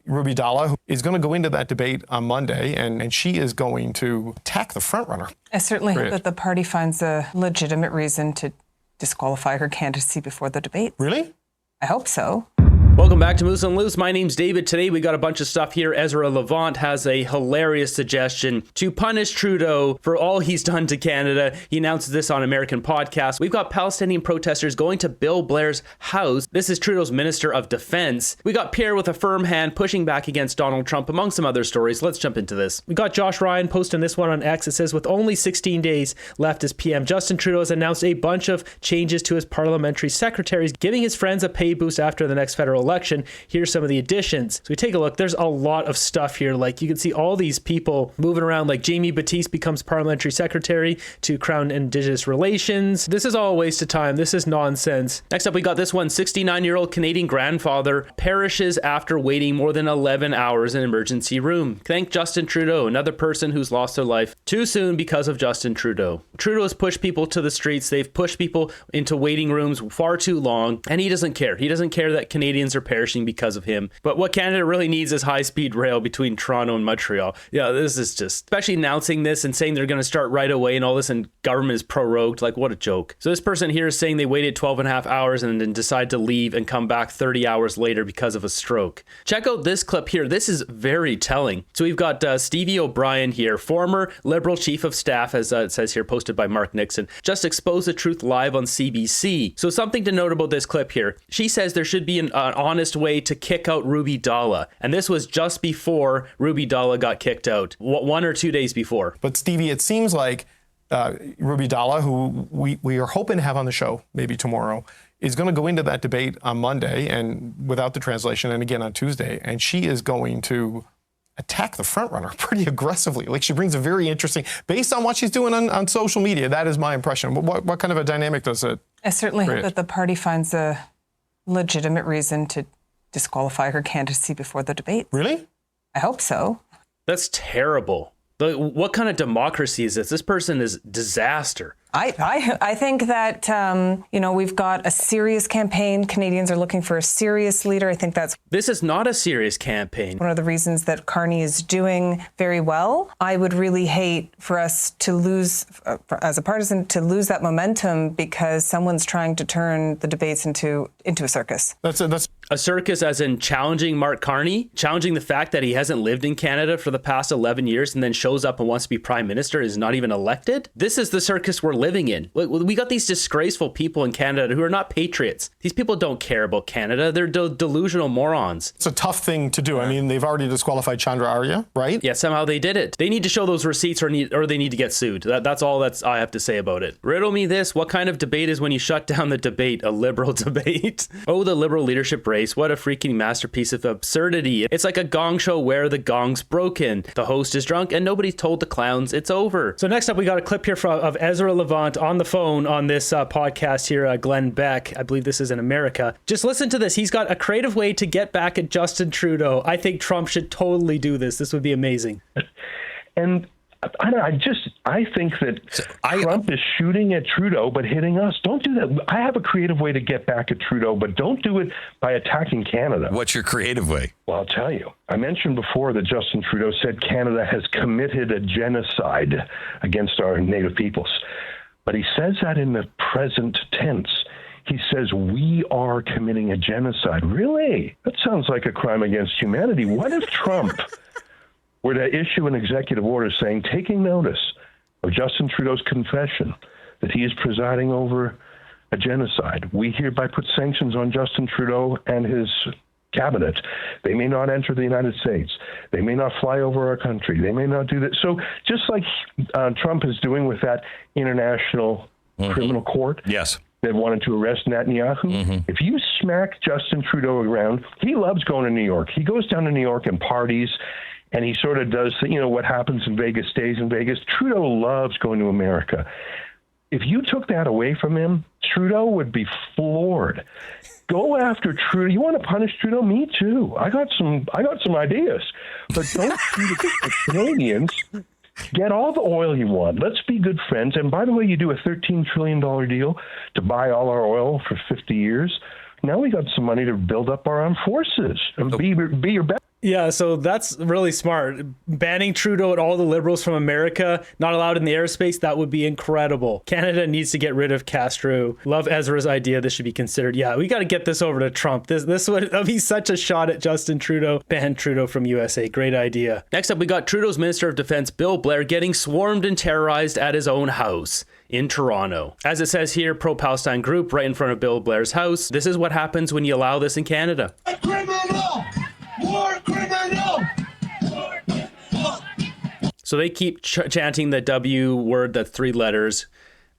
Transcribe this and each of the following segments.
Ruby Dalla, who is going to go into that debate on Monday, and she is going to attack the frontrunner. I certainly hope that the party finds a legitimate reason to disqualify her candidacy before the debate. Really? I hope so. Welcome back to Moose and Loose. My name's David. Today we got a bunch of stuff here. Ezra Levant has a hilarious suggestion to punish Trudeau for all he's done to Canada. He announced this on American podcast. We've got Palestinian protesters going to Bill Blair's house. This is Trudeau's Minister of Defense. We got Pierre with a firm hand pushing back against Donald Trump, among some other stories. Let's jump into this. We got Josh Ryan posting this one on X. It says, with only 16 days left as PM, Justin Trudeau has announced a bunch of changes to his parliamentary secretaries, giving his friends a pay boost after the next federal election. Here's some of the additions. So we take a look. There's a lot of stuff here. Like you can see all these people moving around, like Jamie Batiste becomes parliamentary secretary to Crown Indigenous Relations. This is all a waste of time. This is nonsense. Next up, we got this one. 69-year-old Canadian grandfather perishes after waiting more than 11 hours in an emergency room. Thank Justin Trudeau, another person who's lost their life too soon because of Justin Trudeau. Trudeau has pushed people to the streets. They've pushed people into waiting rooms far too long, and he doesn't care. He doesn't care that Canadians are perishing because of him. But what Canada really needs is high-speed rail between Toronto and Montreal. Yeah, this is just, especially announcing this and saying they're going to start right away and all this, and government is prorogued. Like, what a joke. So this person here is saying they waited 12 and a half hours and then decide to leave and come back 30 hours later because of a stroke. Check out this clip here. This is very telling. So we've got Stevie O'Brien here, former Liberal Chief of Staff, as it says here, posted by Mark Nixon, just exposed the truth live on CBC. So something to note about this clip here. She says there should be an honest way to kick out Ruby Dalla. And this was just before Ruby Dalla got kicked out, 1 or 2 days before. But Stevie, it seems like Ruby Dalla, who we are hoping to have on the show maybe tomorrow, is going to go into that debate on Monday and without the translation, and again on Tuesday, and she is going to attack the frontrunner pretty aggressively. Like, she brings a very interesting, based on what she's doing on social media, that is my impression. What kind of a dynamic does it I certainly create? hope that the party finds a legitimate reason to disqualify her candidacy before the debate. Really? I hope so. That's terrible. What kind of democracy is this? This person is disaster. I think that, we've got a serious campaign. Canadians are looking for a serious leader. I think that's... This is not a serious campaign. One of the reasons that Carney is doing very well. I would really hate for us to lose, as a partisan, to lose that momentum because someone's trying to turn the debates into a circus. That's a circus as in challenging Mark Carney, challenging the fact that he hasn't lived in Canada for the past 11 years and then shows up and wants to be prime minister, is not even elected. This is the circus we're living in. We got these disgraceful people in Canada who are not patriots. These people don't care about Canada. They're delusional morons. It's a tough thing to do. I mean, they've already disqualified Chandra Arya, right? Yeah, somehow they did it. They need to show those receipts or they need to get sued. That's all I have to say about it. Riddle me this. What kind of debate is when you shut down the debate? A liberal debate? Oh, the liberal leadership race. What a freaking masterpiece of absurdity. It's like a gong show where the gong's broken. The host is drunk and nobody told the clowns it's over. So next up, we got a clip here of Ezra Levant on the phone on this podcast here, Glenn Beck. I believe this is in America. Just listen to this. He's got a creative way to get back at Justin Trudeau. I think Trump should totally do this. This would be amazing. And I think that Trump is shooting at Trudeau, but hitting us. Don't do that. I have a creative way to get back at Trudeau, but don't do it by attacking Canada. What's your creative way? Well, I'll tell you. I mentioned before that Justin Trudeau said Canada has committed a genocide against our native peoples. But he says that in the present tense. He says, we are committing a genocide. Really? That sounds like a crime against humanity. What if Trump were to issue an executive order saying, taking notice of Justin Trudeau's confession that he is presiding over a genocide, we hereby put sanctions on Justin Trudeau and his cabinet. They may not enter the United States. They may not fly over our country. They may not do that. So just like Trump is doing with that international criminal court, yes, that wanted to arrest Netanyahu, if you smack Justin Trudeau around, he loves going to New York. He goes down to New York and parties, and he sort of does, what happens in Vegas stays in Vegas. Trudeau loves going to America. If you took that away from him, Trudeau would be floored. Go after Trudeau. You want to punish Trudeau? Me too. I got some ideas, but don't do the Canadians. Get all the oil you want. Let's be good friends. And by the way, you do a $13 trillion deal to buy all our oil for 50 years. Now we got some money to build up our armed forces and be your best. Yeah, so that's really smart. Banning Trudeau and all the liberals from America, not allowed in the airspace, that would be incredible. Canada needs to get rid of Castro. Love Ezra's idea. This should be considered. Yeah, we got to get this over to Trump. This would be such a shot at Justin Trudeau. Ban Trudeau from USA. Great idea. Next up, we got Trudeau's Minister of Defense, Bill Blair, getting swarmed and terrorized at his own house in Toronto. As it says here, pro-Palestine group right in front of Bill Blair's house. This is what happens when you allow this in Canada. Criminal! War criminal! So they keep chanting the W word, the 3 letters,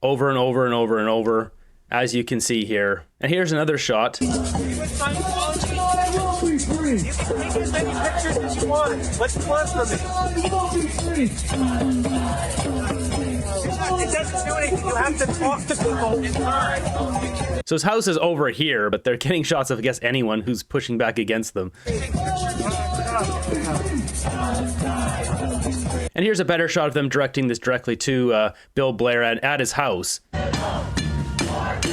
over and over and over and over, as you can see here. And here's another shot. You can take as many pictures as you want. What do you want from me? It doesn't do anything. You have to talk to people in time. So his house is over here, but they're getting shots of, I guess, anyone who's pushing back against them. And here's a better shot of them directing this directly to Bill Blair at his house. In front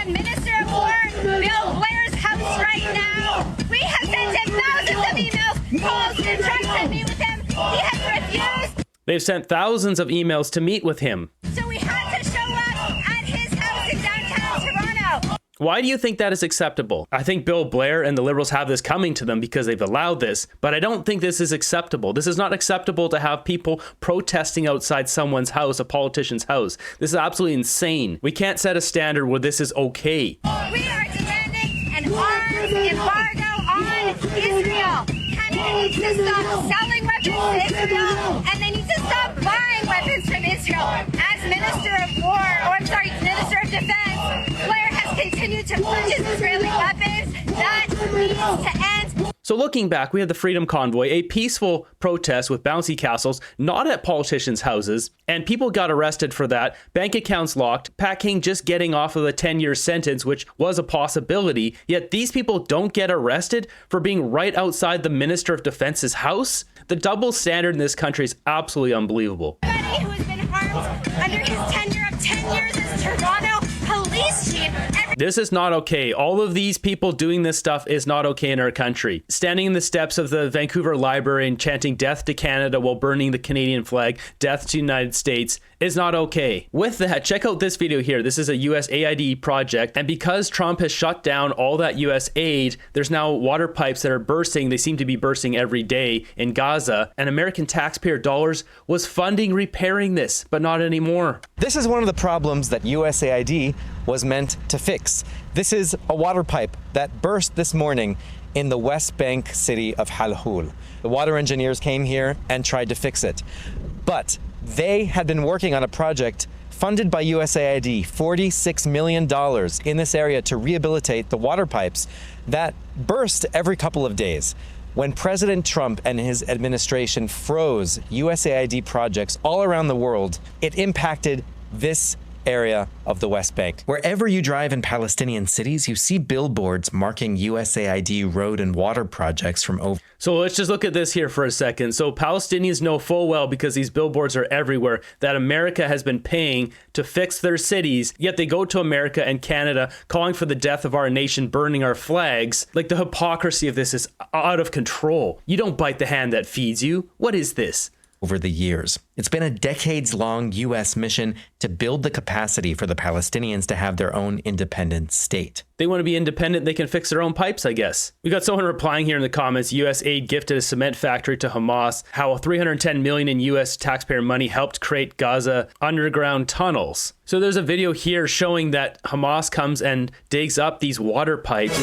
of Minister of War, Bill Blair's house right now. We have sent him thousands of emails, calls, and tried to meet with him. He has refused. They've sent thousands of emails to meet with him. So we had to show up at his house in downtown Toronto. Why do you think that is acceptable? I think Bill Blair and the Liberals have this coming to them because they've allowed this, but I don't think this is acceptable. This is not acceptable to have people protesting outside someone's house, a politician's house. This is absolutely insane. We can't set a standard where this is okay. We are demanding an arms embargo on Israel. Canada needs to stop selling weapons to Israel, and they need to stop buying weapons from Israel. As Minister of Minister of Defense, Blair has continued to purchase Israeli weapons. That needs to end. So looking back, we had the Freedom Convoy, a peaceful protest with bouncy castles, not at politicians' houses, and people got arrested for that, bank accounts locked, Pat King just getting off of a 10-year sentence, which was a possibility, yet these people don't get arrested for being right outside the Minister of Defense's house? The double standard in this country is absolutely unbelievable. Everybody who has been harmed under his tenure of 10 years as Toronto police chief. This is not okay. All of these people doing this stuff is not okay in our country. Standing in the steps of the Vancouver Library and chanting death to Canada while burning the Canadian flag, death to the United States, is not okay. With that, check out this video here. This is a USAID project, and because Trump has shut down all that US aid, there's now water pipes that are bursting. They seem to be bursting every day in Gaza, and American taxpayer dollars was funding repairing this, but not anymore. This is one of the problems that USAID was meant to fix. This is a water pipe that burst this morning in the West Bank city of Halhul. The water engineers came here and tried to fix it, but they had been working on a project funded by USAID, $46 million in this area to rehabilitate the water pipes that burst every couple of days. When President Trump and his administration froze USAID projects all around the world, it impacted this area of the West Bank. Wherever you drive in Palestinian cities, you see billboards marking USAID road and water projects from over. So let's just look at this here for a second. So Palestinians know full well, because these billboards are everywhere, that America has been paying to fix their cities, yet they go to America and Canada calling for the death of our nation, burning our flags. Like, the hypocrisy of this is out of control. You don't bite the hand that feeds you. What is this? Over the years. It's been a decades-long U.S. mission to build the capacity for the Palestinians to have their own independent state. They want to be independent, they can fix their own pipes, I guess. We got someone replying here in the comments, U.S. aid gifted a cement factory to Hamas, how $310 million in U.S. taxpayer money helped create Gaza underground tunnels. So there's a video here showing that Hamas comes and digs up these water pipes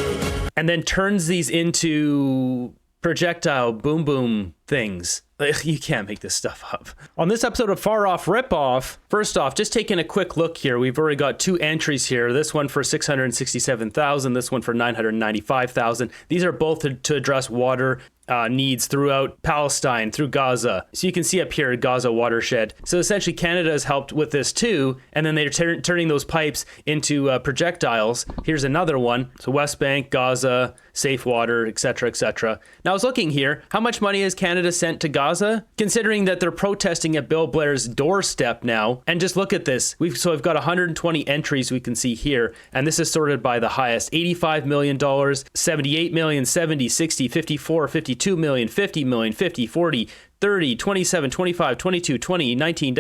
and then turns these into projectile boom boom things. You can't make this stuff up. On this episode of Far Off Ripoff, first off, just taking a quick look here, we've already got 2 entries here. This one for $667,000, this one for $995,000. These are both to address water needs throughout Palestine, through Gaza. So you can see up here, Gaza watershed. So essentially Canada has helped with this too, and then they're turning those pipes into projectiles. Here's another one. So West Bank, Gaza, safe water, etc., etc. Now I was looking here, how much money has Canada sent to Gaza Gaza, considering that they're protesting at Bill Blair's doorstep now. And just look at this. We've got 120 entries we can see here, and this is sorted by the highest. $85 million, $78 million, 70, 60, 54, 52 million, 50 million, 50, 40, 30, 27, 25, 22, 20, 19,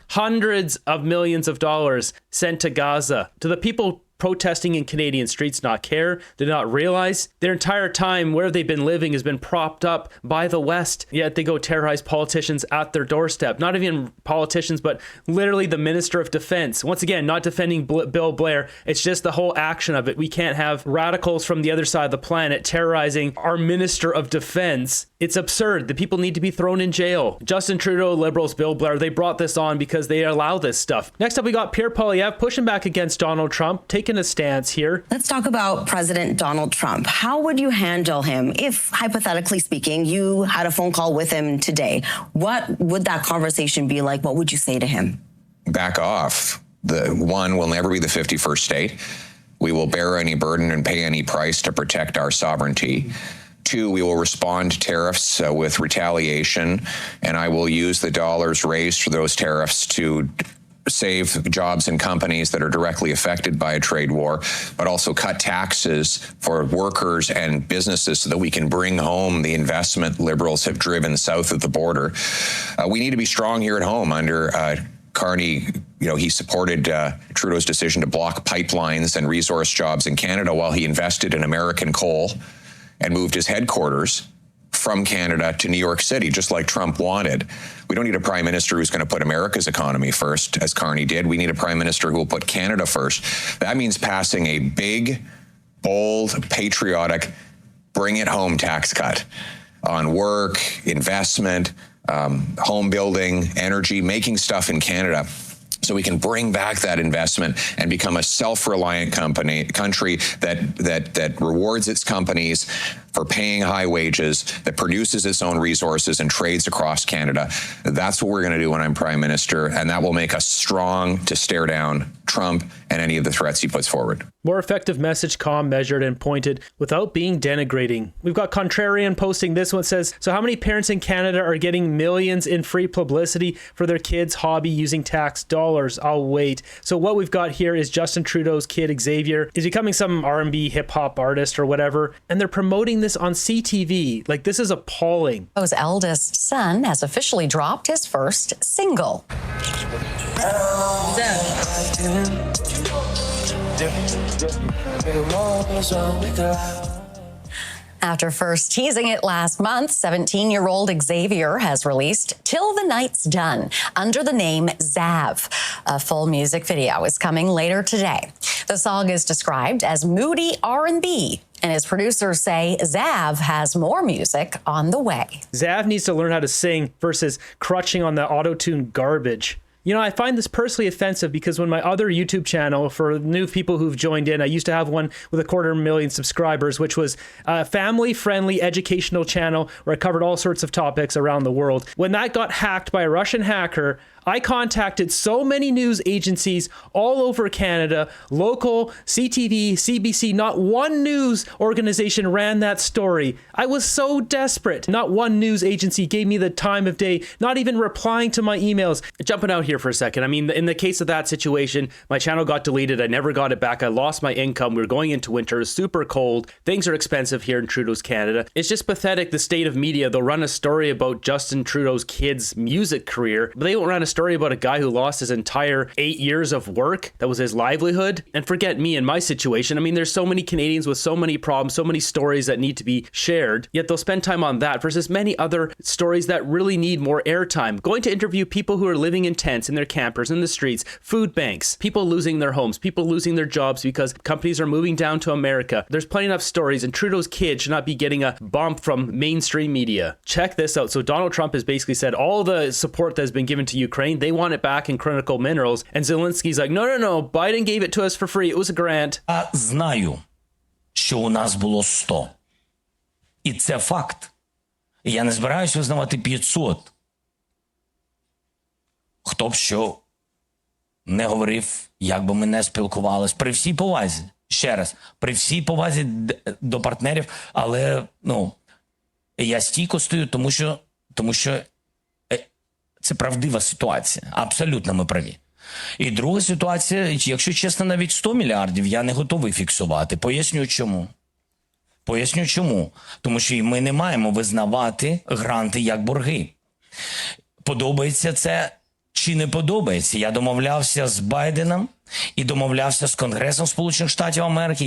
hundreds of millions of dollars sent to Gaza. To the people protesting in Canadian streets not care, did not realize their entire time where they've been living has been propped up by the West, yet they go terrorize politicians at their doorstep. Not even politicians, but literally the Minister of Defense. Once again, not defending Bill Blair, it's just the whole action of it. We can't have radicals from the other side of the planet terrorizing our Minister of Defense. It's absurd. The people need to be thrown in jail. Justin Trudeau, Liberals, Bill Blair, they brought this on because they allow this stuff. Next up, we got Pierre Poilievre pushing back against Donald Trump, taking a stance here. Let's talk about President Donald Trump. How would you handle him if, hypothetically speaking, you had a phone call with him today? What would that conversation be like? What would you say to him? Back off. The one will never be the 51st state. We will bear any burden and pay any price to protect our sovereignty. Two, we will respond to tariffs with retaliation, and I will use the dollars raised for those tariffs to save jobs and companies that are directly affected by a trade war, but also cut taxes for workers and businesses so that we can bring home the investment Liberals have driven south of the border. We need to be strong here at home. Under Carney, he supported Trudeau's decision to block pipelines and resource jobs in Canada while he invested in American coal and moved his headquarters from Canada to New York City, just like Trump wanted. We don't need a prime minister who's going to put America's economy first, as Carney did. We need a prime minister who will put Canada first. That means passing a big, bold, patriotic, bring it home tax cut on work, investment, home building, energy, making stuff in Canada, so we can bring back that investment and become a self-reliant country that rewards its companies for paying high wages, that produces its own resources and trades across Canada. That's what we're going to do when I'm prime minister, and that will make us strong to stare down Trump and any of the threats he puts forward. More effective message, calm, measured, and pointed without being denigrating. We've got Contrarian posting this one. Says, so how many parents in Canada are getting millions in free publicity for their kids' hobby using tax dollars? I'll wait. So what we've got here is Justin Trudeau's kid, Xavier, is becoming some R&B hip-hop artist or whatever, and they're promoting this on CTV. Like, this is appalling. Trudeau's eldest son has officially dropped his first single. After first teasing it last month, 17-year-old Xavier has released Till the Night's Done under the name Zav. A full music video is coming later today. The song is described as moody R&B, and his producers say Zav has more music on the way. Zav needs to learn how to sing versus crutching on the auto-tune garbage. You know, I find this personally offensive because when my other YouTube channel, for new people who've joined in, I used to have one with 250,000 subscribers, which was a family-friendly educational channel where I covered all sorts of topics around the world. When that got hacked by a Russian hacker, I contacted so many news agencies all over Canada, local, CTV, CBC, not one news organization ran that story. I was so desperate. Not one news agency gave me the time of day, not even replying to my emails. Jumping out here for a second. I mean, in the case of that situation, my channel got deleted. I never got it back. I lost my income. We were going into winter, super cold. Things are expensive here in Trudeau's Canada. It's just pathetic, the state of media. They'll run a story about Justin Trudeau's kid's music career, but they won't run a story about a guy who lost his entire 8 years of work. That was his livelihood. And forget me and my situation. I mean, there's so many Canadians with so many problems, so many stories that need to be shared, yet they'll spend time on that versus many other stories that really need more airtime. Going to interview people who are living in tents, in their campers, in the streets, food banks, people losing their homes, people losing their jobs because companies are moving down to America. There's plenty enough stories, and Trudeau's kid should not be getting a bump from mainstream media. Check this out. So Donald Trump has basically said all the support that has been given to Ukraine, they want it back in critical minerals. And Zelensky's like, no, Biden gave it to us for free. It was a grant. Знаю, що у нас було 100. І це факт. І я не збираюсь визнавати 500. Хто б що не говорив, як би ми не спілкувались. При всій повазі, ще раз, при всій повазі до партнерів, але, Я стійко стою, тому що це правдива ситуація. Абсолютно ми праві. І друга ситуація, якщо чесно, навіть 100 мільярдів я не готовий фіксувати. Поясню чому. Тому що і ми не маємо визнавати гранти як борги. Подобається це чи не подобається? Я домовлявся з Байденом і домовлявся з Конгресом Сполучених Штатів Америки.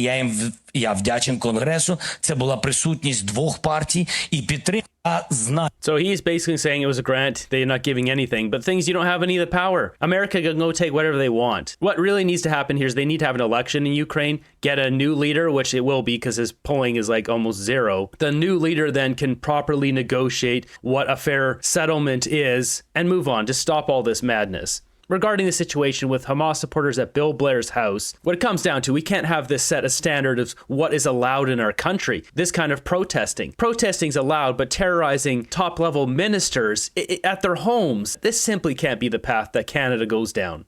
Я вдячен Конгресу. Це була присутність двох партій і підтримка. So he's basically saying it was a grant, they're not giving anything, but things you don't have any of the power. America can go take whatever they want. What really needs to happen here is they need to have an election in Ukraine, get a new leader, which it will be because his polling is like almost zero. The new leader then can properly negotiate what a fair settlement is and move on to stop all this madness. Regarding the situation with Hamas supporters at Bill Blair's house, what it comes down to, we can't have this set a standard of what is allowed in our country. This kind of protesting. Protesting's allowed, but terrorizing top-level ministers at their homes, this simply can't be the path that Canada goes down.